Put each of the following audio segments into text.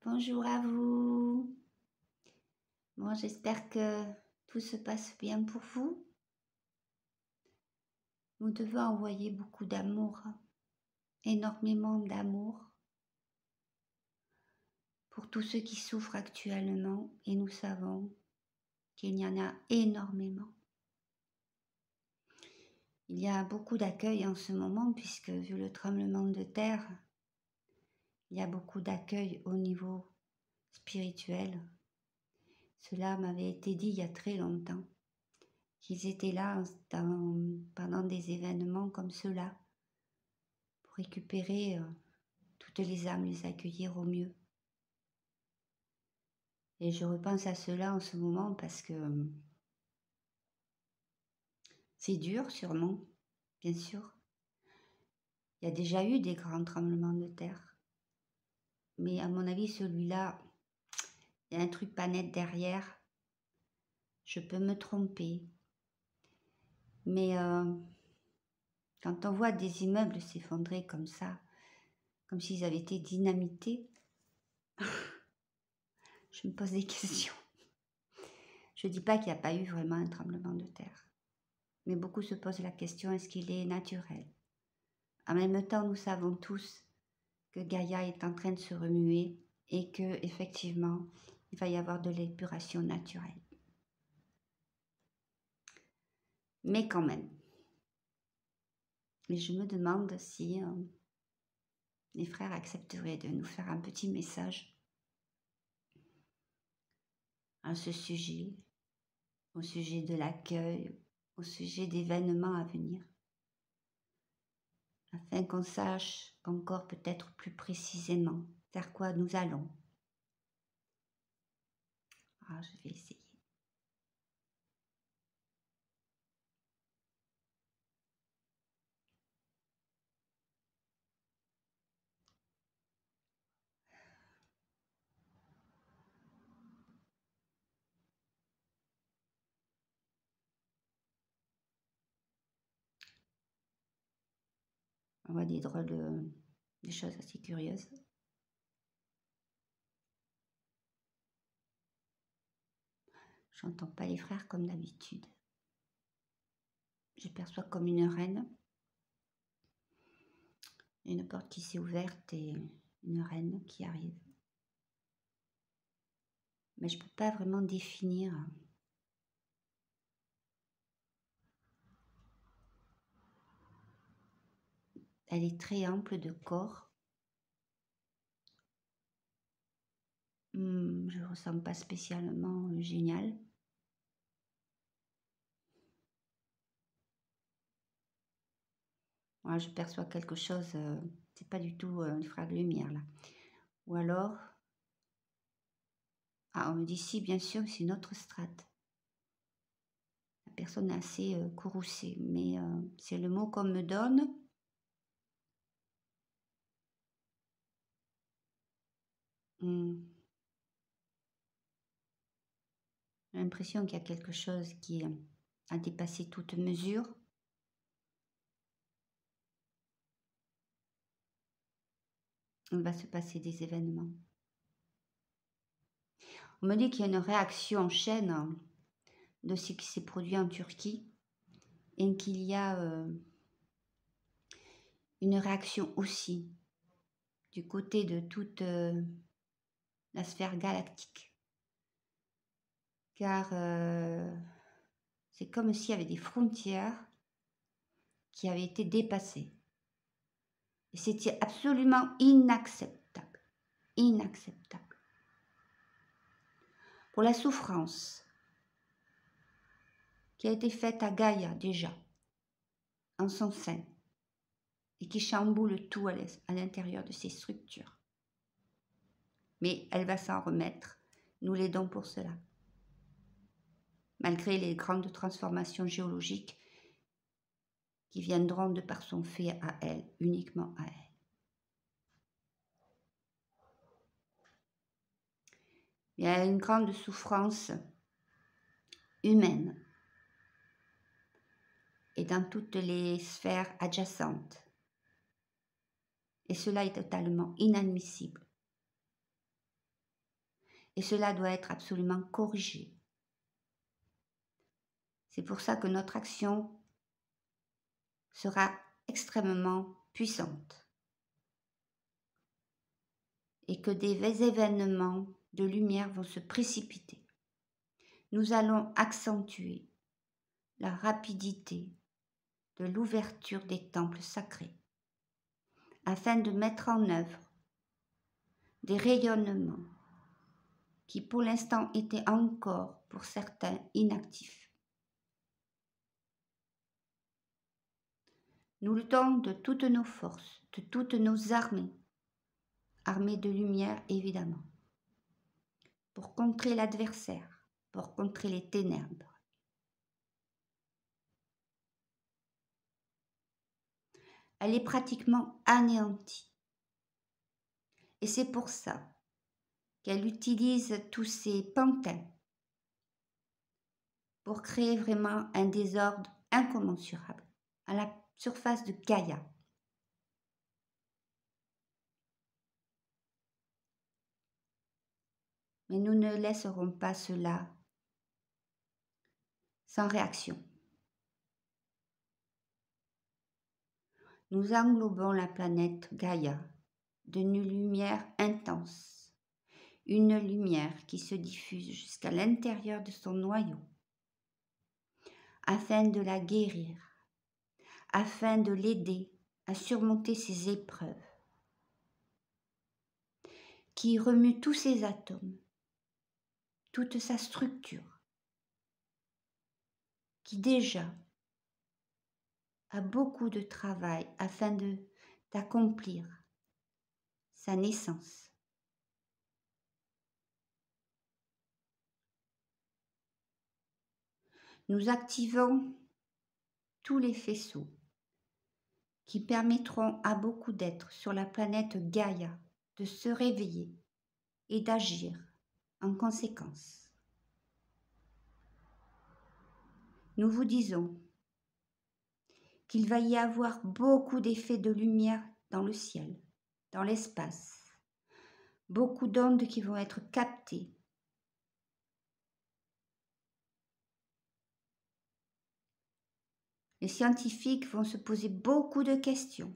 Bonjour à vous. Bon, j'espère que tout se passe bien pour vous. Nous devons envoyer beaucoup d'amour, énormément d'amour pour tous ceux qui souffrent actuellement et nous savons qu'il y en a énormément. Il y a beaucoup d'accueil en ce moment puisque vu le tremblement de terre, il y a beaucoup d'accueil au niveau spirituel. Cela m'avait été dit il y a très longtemps, qu'ils étaient là pendant des événements comme cela, pour récupérer toutes les âmes, les accueillir au mieux. Et je repense à cela en ce moment parce que c'est dur sûrement, bien sûr. Il y a déjà eu des grands tremblements de terre. Mais à mon avis, celui-là, il y a un truc pas net derrière. Je peux me tromper. Mais quand on voit des immeubles s'effondrer comme ça, comme s'ils avaient été dynamités, je me pose des questions. Je ne dis pas qu'il n'y a pas eu vraiment un tremblement de terre. Mais beaucoup se posent la question, est-ce qu'il est naturel? En même temps, nous savons tous que Gaïa est en train de se remuer et que effectivement, il va y avoir de l'épuration naturelle. Mais quand même. Et je me demande si les frères accepteraient de nous faire un petit message à ce sujet, au sujet de l'accueil, au sujet d'événements à venir, afin qu'on sache encore peut-être plus précisément vers quoi nous allons. Ah, je vais essayer. On voit des choses assez curieuses. J'entends pas les frères comme d'habitude. Je perçois comme une reine. Une porte qui s'est ouverte et une reine qui arrive. Mais je ne peux pas vraiment définir. Elle est très ample de corps. Je ne ressens pas spécialement génial. Moi, je perçois quelque chose, c'est pas du tout une frère de lumière là. Ou alors, on me dit si, bien sûr, c'est une autre strate. La personne est assez courroucée, mais c'est le mot qu'on me donne. J'ai l'impression qu'il y a quelque chose qui a dépassé toute mesure. Il va se passer des événements. On me dit qu'il y a une réaction en chaîne de ce qui s'est produit en Turquie et qu'il y a une réaction aussi du côté de toute la sphère galactique. Car c'est comme s'il y avait des frontières qui avaient été dépassées. Et c'était absolument inacceptable. Inacceptable. Pour la souffrance qui a été faite à Gaïa déjà, en son sein, et qui chamboule tout à l'intérieur de ces structures. Mais elle va s'en remettre, nous l'aidons pour cela. Malgré les grandes transformations géologiques qui viendront de par son fait à elle, uniquement à elle. Il y a une grande souffrance humaine et dans toutes les sphères adjacentes. Et cela est totalement inadmissible. Et cela doit être absolument corrigé. C'est pour ça que notre action sera extrêmement puissante. Et que des événements de lumière vont se précipiter. Nous allons accentuer la rapidité de l'ouverture des temples sacrés afin de mettre en œuvre des rayonnements qui pour l'instant étaient encore pour certains inactifs. Nous luttons de toutes nos forces, de toutes nos armées de lumière évidemment, pour contrer l'adversaire, pour contrer les ténèbres. Elle est pratiquement anéantie. Et c'est pour ça qu'elle utilise tous ces pantins pour créer vraiment un désordre incommensurable à la surface de Gaïa. Mais nous ne laisserons pas cela sans réaction. Nous englobons la planète Gaïa d'une lumière intense, une lumière qui se diffuse jusqu'à l'intérieur de son noyau, afin de la guérir, afin de l'aider à surmonter ses épreuves, qui remue tous ses atomes, toute sa structure, qui déjà a beaucoup de travail afin d'accomplir sa naissance. Nous activons tous les faisceaux qui permettront à beaucoup d'êtres sur la planète Gaïa de se réveiller et d'agir en conséquence. Nous vous disons qu'il va y avoir beaucoup d'effets de lumière dans le ciel, dans l'espace, beaucoup d'ondes qui vont être captées. Les scientifiques vont se poser beaucoup de questions.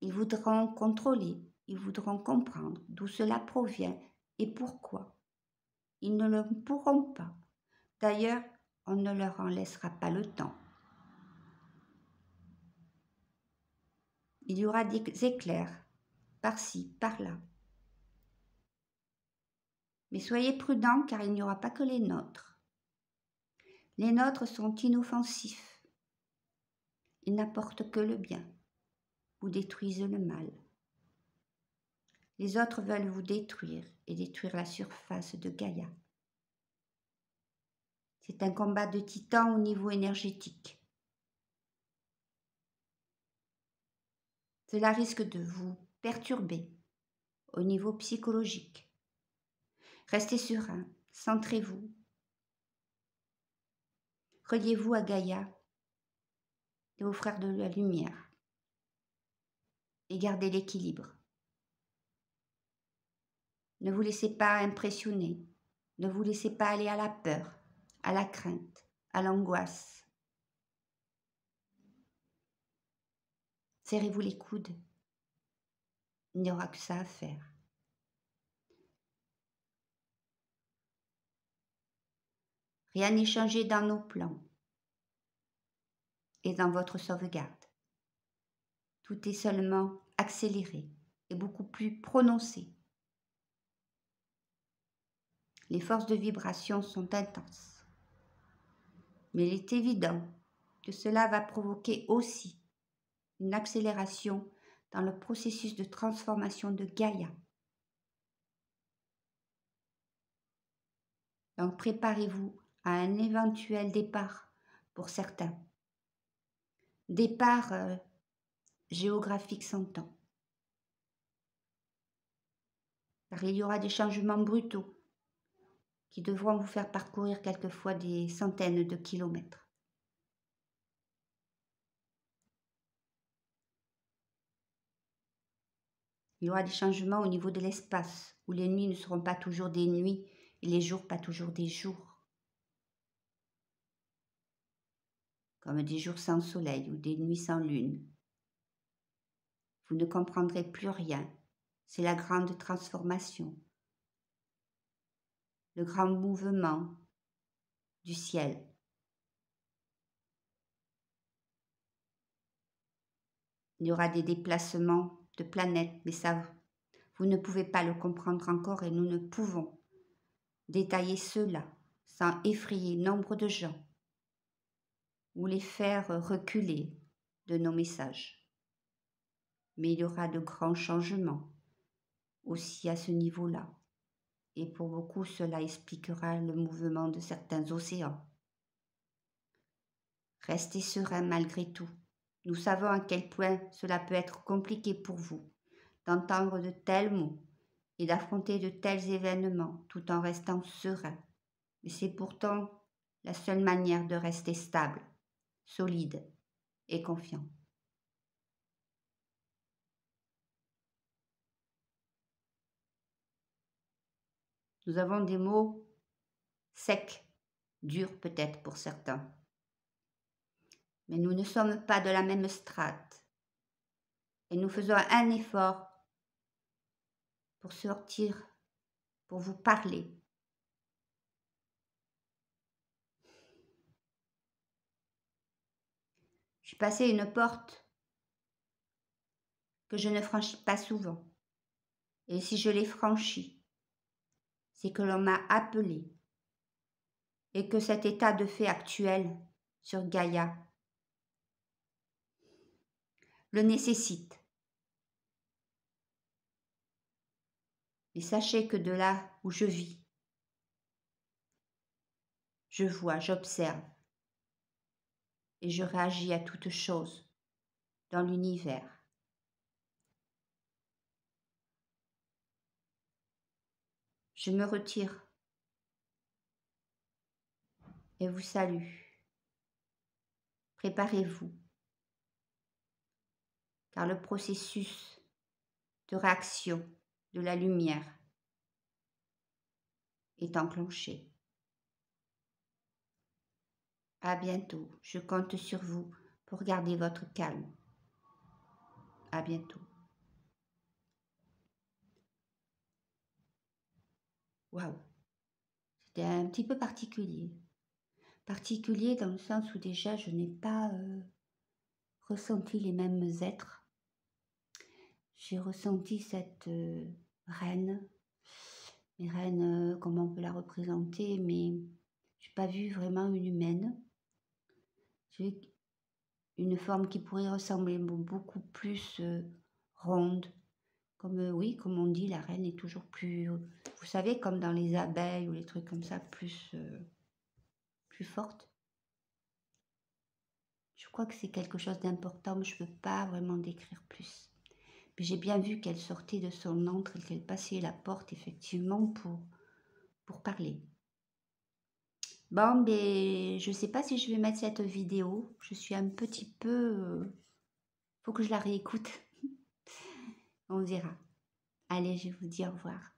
Ils voudront contrôler, ils voudront comprendre d'où cela provient et pourquoi. Ils ne le pourront pas. D'ailleurs, on ne leur en laissera pas le temps. Il y aura des éclairs, par-ci, par-là. Mais soyez prudents car il n'y aura pas que les nôtres. Les nôtres sont inoffensifs. Ils n'apportent que le bien ou détruisent le mal. Les autres veulent vous détruire et détruire la surface de Gaïa. C'est un combat de titans au niveau énergétique. Cela risque de vous perturber au niveau psychologique. Restez serein, centrez-vous. Reliez-vous à Gaïa et aux frères de la lumière et gardez l'équilibre. Ne vous laissez pas impressionner, ne vous laissez pas aller à la peur, à la crainte, à l'angoisse. Serrez-vous les coudes, il n'y aura que ça à faire. Rien n'est changé dans nos plans et dans votre sauvegarde. Tout est seulement accéléré et beaucoup plus prononcé. Les forces de vibration sont intenses. Mais il est évident que cela va provoquer aussi une accélération dans le processus de transformation de Gaïa. Donc préparez-vous à un éventuel départ pour certains. Départ géographique s'entend. Car il y aura des changements brutaux qui devront vous faire parcourir quelquefois des centaines de kilomètres. Il y aura des changements au niveau de l'espace, où les nuits ne seront pas toujours des nuits et les jours pas toujours des jours. Comme des jours sans soleil ou des nuits sans lune. Vous ne comprendrez plus rien. C'est la grande transformation. Le grand mouvement du ciel. Il y aura des déplacements de planètes, mais ça, vous ne pouvez pas le comprendre encore et nous ne pouvons détailler cela sans effrayer nombre de gens ou les faire reculer de nos messages. Mais il y aura de grands changements aussi à ce niveau-là. Et pour beaucoup, cela expliquera le mouvement de certains océans. Restez serein malgré tout. Nous savons à quel point cela peut être compliqué pour vous d'entendre de tels mots et d'affronter de tels événements tout en restant serein. Mais c'est pourtant la seule manière de rester stable, solide et confiant. Nous avons des mots secs, durs peut-être pour certains. Mais nous ne sommes pas de la même strate. Et nous faisons un effort pour sortir, pour vous parler. Je suis passée une porte que je ne franchis pas souvent. Et si je l'ai franchie, c'est que l'on m'a appelé et que cet état de fait actuel sur Gaïa le nécessite. Mais sachez que de là où je vis, je vois, j'observe et je réagis à toute chose dans l'univers. Je me retire et vous salue. Préparez-vous, car le processus de réaction de la lumière est enclenché. À bientôt, je compte sur vous pour garder votre calme. À bientôt. Waouh, c'était un petit peu particulier. Particulier dans le sens où déjà je n'ai pas ressenti les mêmes êtres. J'ai ressenti cette reine, mais reine, comment on peut la représenter, mais je n'ai pas vu vraiment une humaine. J'ai vu une forme qui pourrait ressembler beaucoup plus ronde. Comme, oui, comme on dit, la reine est toujours plus, vous savez, comme dans les abeilles ou les trucs comme ça, plus forte. Je crois que c'est quelque chose d'important, mais je ne peux pas vraiment décrire plus. Mais j'ai bien vu qu'elle sortait de son antre et qu'elle passait la porte, effectivement, pour parler. Bon, ben, je ne sais pas si je vais mettre cette vidéo. Je suis un petit peu... faut que je la réécoute. On verra. Allez, je vous dis au revoir.